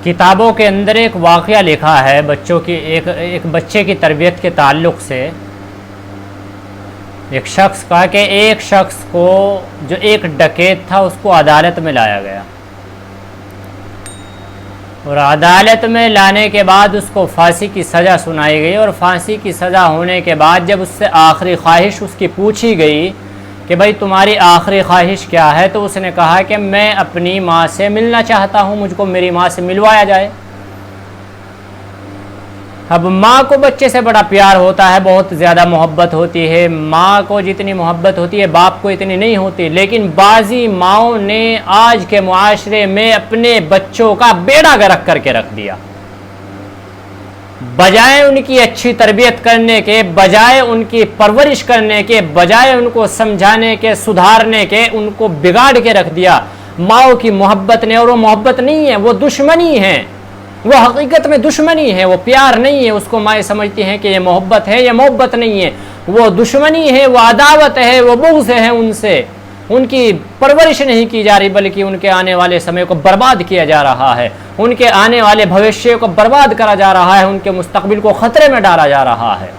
کتابوں کے اندر ایک واقعہ لکھا ہے بچوں کی ایک بچے کی تربیت کے تعلق سے، ایک شخص کا کہ ایک شخص کو جو ایک ڈکیت تھا اس کو عدالت میں لایا گیا، اور عدالت میں لانے کے بعد اس کو پھانسی کی سزا سنائی گئی، اور پھانسی کی سزا ہونے کے بعد جب اس سے آخری خواہش اس کی پوچھی گئی کہ بھائی تمہاری آخری خواہش کیا ہے، تو اس نے کہا کہ میں اپنی ماں سے ملنا چاہتا ہوں، مجھ کو میری ماں سے ملوایا جائے۔ اب ماں کو بچے سے بڑا پیار ہوتا ہے، بہت زیادہ محبت ہوتی ہے، ماں کو جتنی محبت ہوتی ہے باپ کو اتنی نہیں ہوتی، لیکن بعضی ماؤں نے آج کے معاشرے میں اپنے بچوں کا بیڑا غرق کر کے رکھ دیا، بجائے ان کی اچھی تربیت کرنے کے، بجائے ان کی پرورش کرنے کے، بجائے ان کو سمجھانے کے، سدھارنے کے، ان کو بگاڑ کے رکھ دیا ماؤں کی محبت نے۔ اور وہ محبت نہیں ہے، وہ دشمنی ہے، وہ حقیقت میں دشمنی ہے، وہ پیار نہیں ہے۔ اس کو مائیں سمجھتی ہیں کہ یہ محبت ہے، یہ محبت نہیں ہے، وہ دشمنی ہے، وہ عداوت ہے، وہ بغض ہے، ان سے ان کی پرورش نہیں کی جا رہی، بلکہ ان کے آنے والے سمے کو برباد کیا جا رہا ہے، ان کے آنے والے بھوشیہ کو برباد کرا جا رہا ہے، ان کے مستقبل کو خطرے میں ڈالا جا رہا ہے۔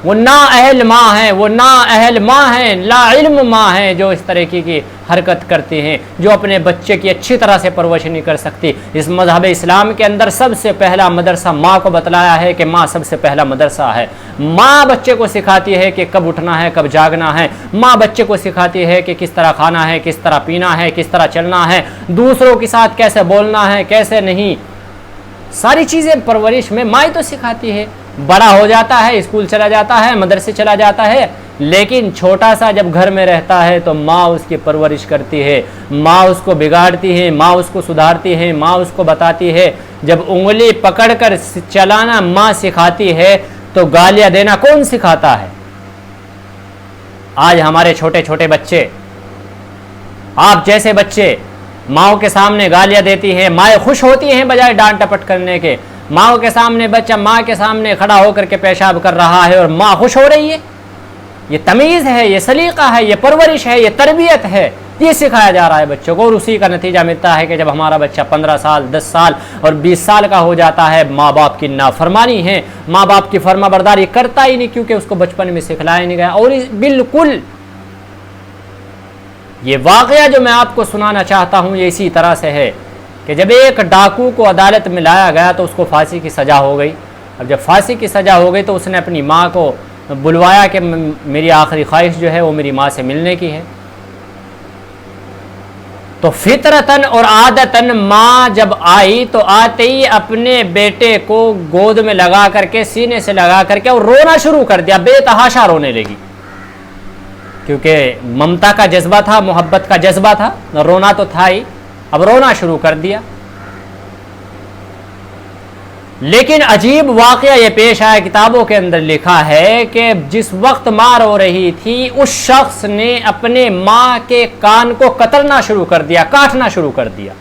وہ نااہل ماں ہیں، وہ نااہل ماں ہیں، لا علم ماں ہیں، جو اس طرح کی حرکت کرتی ہیں، جو اپنے بچے کی اچھی طرح سے پرورش نہیں کر سکتی۔ اس مذہب اسلام کے اندر سب سے پہلا مدرسہ ماں کو بتلایا ہے کہ ماں سب سے پہلا مدرسہ ہے۔ ماں بچے کو سکھاتی ہے کہ کب اٹھنا ہے، کب جاگنا ہے، ماں بچے کو سکھاتی ہے کہ کس طرح کھانا ہے، کس طرح پینا ہے، کس طرح چلنا ہے، دوسروں کے ساتھ کیسے بولنا ہے، کیسے نہیں، ساری چیزیں پرورش میں ماں ہی تو سکھاتی ہے۔ بڑا ہو جاتا ہے، اسکول چلا جاتا ہے، مدرسے چلا جاتا ہے، لیکن چھوٹا سا جب گھر میں رہتا ہے تو ماں اس کی پرورش کرتی ہے، ماں اس کو بگاڑتی ہے، ماں اس کو سدھارتی ہے، ماں اس کو بتاتی ہے۔ جب انگلی پکڑ کر چلانا ماں سکھاتی ہے تو گالیاں دینا کون سکھاتا ہے؟ آج ہمارے چھوٹے چھوٹے بچے، آپ جیسے بچے ماؤں کے سامنے گالیاں دیتی ہیں، مائیں خوش ہوتی ہیں بجائے ڈانٹ ٹپٹ کرنے کے۔ ماؤں کے سامنے بچہ ماں کے سامنے کھڑا ہو کر کے پیشاب کر رہا ہے اور ماں خوش ہو رہی ہے۔ یہ تمیز ہے، یہ سلیقہ ہے، یہ پرورش ہے، یہ تربیت ہے، یہ سکھایا جا رہا ہے بچوں کو، اور اسی کا نتیجہ ملتا ہے کہ جب ہمارا بچہ 15 سال 10 سال اور 20 سال کا ہو جاتا ہے، ماں باپ کی نافرمانی ہے، ماں باپ کی فرما برداری کرتا ہی نہیں، کیونکہ اس کو بچپن میں سکھلایا نہیں گیا۔ اور بالکل یہ واقعہ جو میں آپ کو سنانا چاہتا ہوں یہ اسی طرح سے ہے کہ جب ایک ڈاکو کو عدالت میں لایا گیا تو اس کو پھانسی کی سزا ہو گئی، اور جب پھانسی کی سزا ہو گئی تو اس نے اپنی ماں کو بلوایا کہ میری آخری خواہش جو ہے وہ میری ماں سے ملنے کی ہے۔ تو فطرتاً اور عادتاً ماں جب آئی تو آتے ہی اپنے بیٹے کو گود میں لگا کر کے، سینے سے لگا کر کے، اور رونا شروع کر دیا، بے تحاشا رونے لگی، کیونکہ ممتا کا جذبہ تھا، محبت کا جذبہ تھا، رونا تو تھا ہی، اب رونا شروع کر دیا۔ لیکن عجیب واقعہ یہ پیش آیا، کتابوں کے اندر لکھا ہے کہ جس وقت ماں رو رہی تھی اس شخص نے اپنے ماں کے کان کو کترنا شروع کر دیا، کاٹنا شروع کر دیا،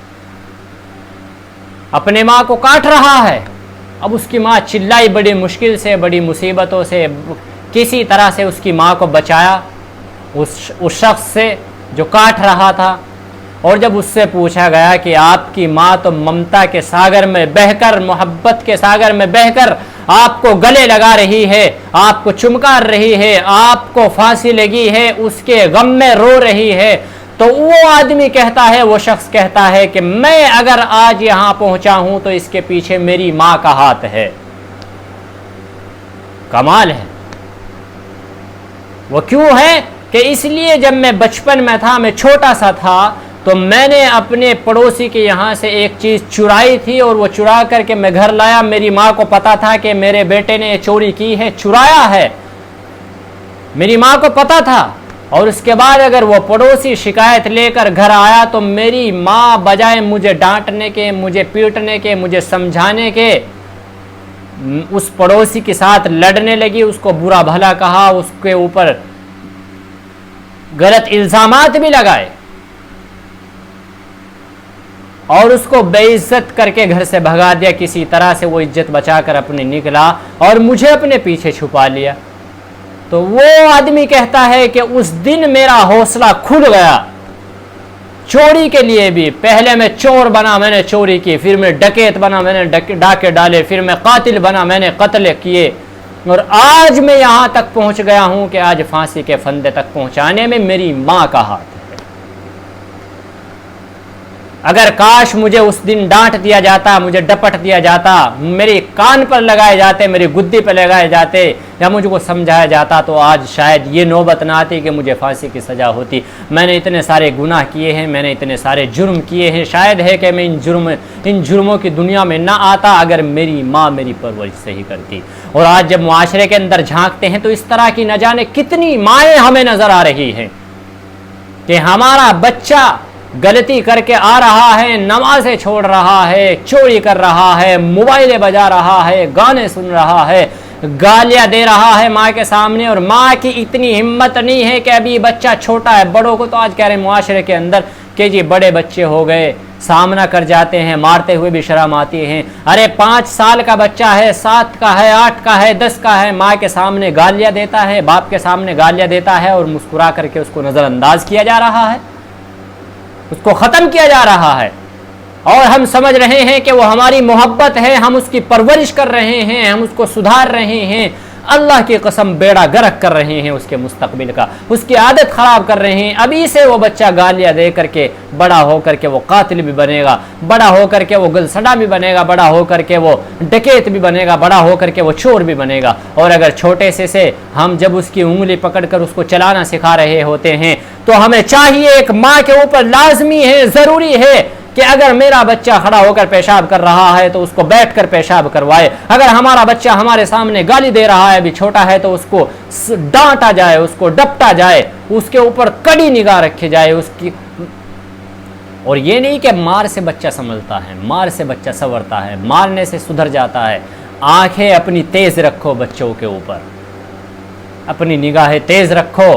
اپنے ماں کو کاٹ رہا ہے۔ اب اس کی ماں چلائی، بڑی مشکل سے، بڑی مصیبتوں سے کسی طرح سے اس کی ماں کو بچایا اس شخص سے جو کاٹ رہا تھا۔ اور جب اس سے پوچھا گیا کہ آپ کی ماں تو ممتا کے ساگر میں بہہ کر، محبت کے ساگر میں بہہ کر آپ کو گلے لگا رہی ہے، آپ کو چمکار رہی ہے، آپ کو پھانسی لگی ہے، اس کے غم میں رو رہی ہے، تو وہ آدمی کہتا ہے، وہ شخص کہتا ہے کہ میں اگر آج یہاں پہنچا ہوں تو اس کے پیچھے میری ماں کا ہاتھ ہے۔ کمال ہے۔ وہ کیوں ہے کہ اس لیے جب میں بچپن میں تھا، میں چھوٹا سا تھا، تو میں نے اپنے پڑوسی کے یہاں سے ایک چیز چرائی تھی، اور وہ چرا کر کے میں گھر لایا، میری ماں کو پتا تھا کہ میرے بیٹے نے چوری کی ہے، چرایا ہے، میری ماں کو پتا تھا۔ اور اس کے بعد اگر وہ پڑوسی شکایت لے کر گھر آیا تو میری ماں بجائے مجھے ڈانٹنے کے، مجھے پیٹنے کے، مجھے سمجھانے کے، اس پڑوسی کے ساتھ لڑنے لگی، اس کو برا بھلا کہا، اس کے اوپر غلط الزامات بھی لگائے، اور اس کو بے عزت کر کے گھر سے بھگا دیا۔ کسی طرح سے وہ عزت بچا کر اپنے نکلا اور مجھے اپنے پیچھے چھپا لیا۔ تو وہ آدمی کہتا ہے کہ اس دن میرا حوصلہ کھل گیا، چوری کے لیے بھی پہلے میں چور بنا، میں نے چوری کی، پھر میں ڈکیت بنا، میں نے ڈاکے ڈالے، پھر میں قاتل بنا، میں نے قتل کیے، اور آج میں یہاں تک پہنچ گیا ہوں کہ آج پھانسی کے پھندے تک پہنچانے میں میری ماں کا ہاتھ ہے۔ اگر کاش مجھے اس دن ڈانٹ دیا جاتا، مجھے ڈپٹ دیا جاتا، میری کان پر لگائے جاتے، میری گدی پر لگائے جاتے، یا مجھ کو سمجھایا جاتا، تو آج شاید یہ نوبت نہ آتی کہ مجھے پھانسی کی سزا ہوتی۔ میں نے اتنے سارے گناہ کیے ہیں، میں نے اتنے سارے جرم کیے ہیں، شاید ہے کہ میں ان جرموں کی دنیا میں نہ آتا اگر میری ماں میری پرورش صحیح کرتی۔ اور آج جب معاشرے کے اندر جھانکتے ہیں تو اس طرح کی نہ جانے کتنی مائیں ہمیں نظر آ رہی ہیں کہ ہمارا بچہ غلطی کر کے آ رہا ہے، نمازیں چھوڑ رہا ہے، چوری کر رہا ہے، موبائلیں بجا رہا ہے، گانے سن رہا ہے، گالیاں دے رہا ہے ماں کے سامنے، اور ماں کی اتنی ہمت نہیں ہے کہ ابھی بچہ چھوٹا ہے۔ بڑوں کو تو آج کہہ رہے ہیں معاشرے کے اندر کہ جی بڑے بچے ہو گئے، سامنا کر جاتے ہیں، مارتے ہوئے بھی شرم آتی ہیں۔ ارے 5 سال کا بچہ ہے، 7 کا ہے، 8 کا ہے، 10 کا ہے، ماں کے سامنے گالیاں دیتا ہے، باپ کے سامنے گالیاں دیتا ہے، اور مسکرا کر کے اس کو نظر انداز کیا جا رہا ہے، اس کو ختم کیا جا رہا ہے، اور ہم سمجھ رہے ہیں کہ وہ ہماری محبت ہے، ہم اس کی پرورش کر رہے ہیں، ہم اس کو سدھار رہے ہیں۔ اللہ کی قسم بیڑا گرک کر رہے ہیں اس کے مستقبل کا، اس کی عادت خراب کر رہے ہیں۔ ابھی سے وہ بچہ گالیاں دے کر کے بڑا ہو کر کے وہ قاتل بھی بنے گا، بڑا ہو کر کے وہ گلسڈا بھی بنے گا، بڑا ہو کر کے وہ ڈکیت بھی بنے گا، بڑا ہو کر کے وہ چور بھی بنے گا۔ اور اگر چھوٹے سے ہم جب اس کی انگلی پکڑ کر اس کو چلانا سکھا رہے ہوتے ہیں تو ہمیں چاہیے، ایک ماں کے اوپر لازمی ہے، ضروری ہے کہ اگر میرا بچہ کھڑا ہو کر پیشاب کر رہا ہے تو اس کو بیٹھ کر پیشاب کروائے، اگر ہمارا بچہ ہمارے سامنے گالی دے رہا ہے، ابھی چھوٹا ہے، تو اس کو ڈانٹا جائے، اس کو ڈپٹا جائے، اس کے اوپر کڑی نگاہ رکھی جائے اس کی۔ اور یہ نہیں کہ مار سے بچہ سنبھلتا ہے، مار سے بچہ سنورتا ہے، مارنے سے سدھر جاتا ہے۔ آنکھیں اپنی تیز رکھو بچوں کے اوپر، اپنی نگاہیں تیز رکھو۔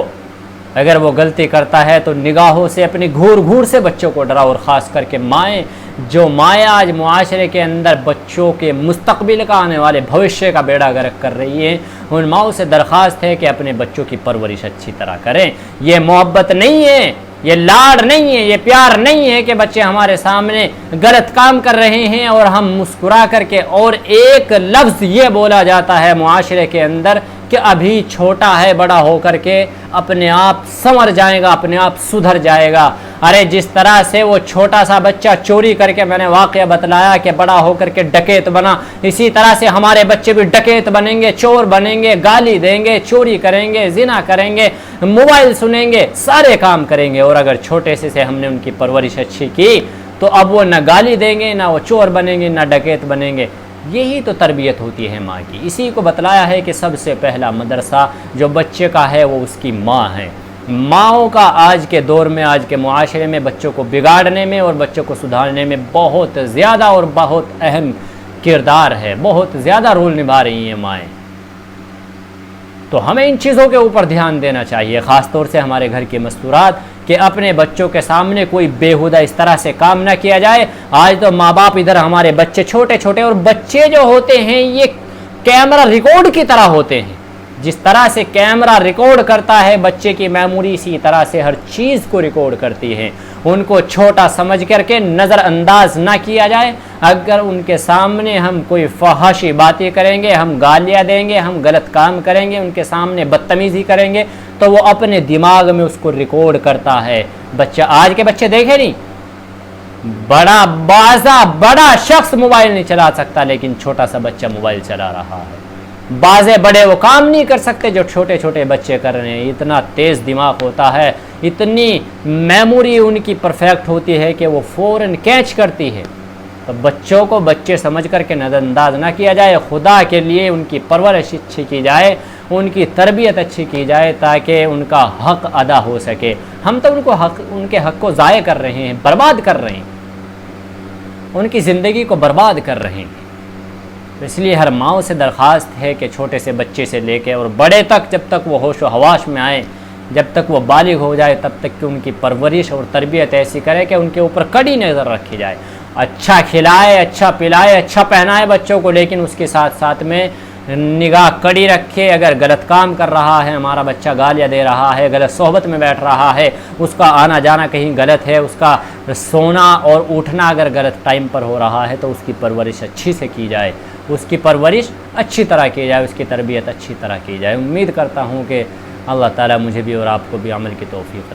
اگر وہ غلطی کرتا ہے تو نگاہوں سے، اپنی گھور سے بچوں کو ڈراؤ، اور خاص کر کے مائیں، جو مائیں آج معاشرے کے اندر بچوں کے مستقبل کا، آنے والے بھوشیہ کا بیڑا گرک کر رہی ہیں، ان ماؤں سے درخواست ہے کہ اپنے بچوں کی پرورش اچھی طرح کریں۔ یہ محبت نہیں ہے، یہ لاڈ نہیں ہے، یہ پیار نہیں ہے کہ بچے ہمارے سامنے غلط کام کر رہے ہیں اور ہم مسکرا کر کے، اور ایک لفظ یہ بولا جاتا ہے معاشرے کے اندر کہ ابھی چھوٹا ہے، بڑا ہو کر کے اپنے آپ سنور جائے گا، اپنے آپ سدھر جائے گا۔ ارے جس طرح سے وہ چھوٹا سا بچہ چوری کر کے، میں نے واقعہ بتلایا کہ بڑا ہو کر کے ڈکیت بنا، اسی طرح سے ہمارے بچے بھی ڈکیت بنیں گے، چور بنیں گے، گالی دیں گے، چوری کریں گے، زنا کریں گے، موبائل سنیں گے، سارے کام کریں گے۔ اور اگر چھوٹے سے ہم نے ان کی پرورش اچھی کی تو اب وہ نہ گالی دیں گے، نہ وہ چور بنیں گے، نہ ڈکیت بنیں گے۔ یہی تو تربیت ہوتی ہے ماں کی۔ اسی کو بتلایا ہے کہ سب سے پہلا مدرسہ جو بچے کا ہے وہ اس کی ماں ہے۔ ماؤں کا آج کے دور میں، آج کے معاشرے میں بچوں کو بگاڑنے میں اور بچوں کو سدھارنے میں بہت زیادہ اور بہت اہم کردار ہے، بہت زیادہ رول نبھا رہی ہیں مائیں۔ تو ہمیں ان چیزوں کے اوپر دھیان دینا چاہیے، خاص طور سے ہمارے گھر کے مستورات، کہ اپنے بچوں کے سامنے کوئی بیہودہ اس طرح سے کام نہ کیا جائے۔ آج تو ماں باپ ادھر، ہمارے بچے چھوٹے چھوٹے، اور بچے جو ہوتے ہیں یہ کیمرہ ریکارڈ کی طرح ہوتے ہیں۔ جس طرح سے کیمرہ ریکارڈ کرتا ہے بچے کی میموری، اسی طرح سے ہر چیز کو ریکارڈ کرتی ہے۔ ان کو چھوٹا سمجھ کر کے نظر انداز نہ کیا جائے۔ اگر ان کے سامنے ہم کوئی فحاشی باتیں کریں گے، ہم گالیاں دیں گے، ہم غلط کام کریں گے، ان کے سامنے بدتمیزی کریں گے، تو وہ اپنے دماغ میں اس کو ریکارڈ کرتا ہے بچہ۔ آج کے بچے دیکھے نہیں، بڑا شخص موبائل نہیں چلا سکتا، لیکن چھوٹا سا بچہ موبائل چلا رہا ہے۔ بازے بڑے وہ کام نہیں کر سکتے جو چھوٹے چھوٹے بچے کر رہے ہیں۔ اتنا تیز دماغ ہوتا ہے، اتنی میموری ان کی پرفیکٹ ہوتی ہے کہ وہ فوراً کیچ کرتی ہے۔ تو بچوں کو بچے سمجھ کر کے نظر انداز نہ کیا جائے، خدا کے لیے ان کی پرورش اچھی کی جائے، ان کی تربیت اچھی کی جائے، تاکہ ان کا حق ادا ہو سکے۔ ہم تو ان کے حق کو ضائع کر رہے ہیں، برباد کر رہے ہیں، ان کی زندگی کو برباد کر رہے ہیں۔ اس لیے ہر ماں سے درخواست ہے کہ چھوٹے سے بچے سے لے کے اور بڑے تک، جب تک وہ ہوش و حواس میں آئے، جب تک وہ بالغ ہو جائے، تب تک کہ ان کی پرورش اور تربیت ایسی کرے کہ ان کے اوپر کڑی نظر رکھی جائے۔ اچھا کھلائے، اچھا پلائے، اچھا پہنائے بچوں کو، لیکن اس کے ساتھ ساتھ میں نگاہ کڑی رکھے. اگر غلط کام کر رہا ہے ہمارا بچہ، گالیاں دے رہا ہے، غلط صحبت میں بیٹھ رہا ہے، اس کا آنا جانا کہیں غلط ہے، اس کا سونا اور اٹھنا اگر غلط ٹائم پر ہو رہا ہے تو اس کی پرورش اچھی سے کی جائے، اس کی پرورش اچھی طرح کی جائے، اس کی تربیت اچھی طرح کی جائے. امید کرتا ہوں کہ اللہ تعالیٰ مجھے بھی اور آپ کو بھی عمل کی توفیق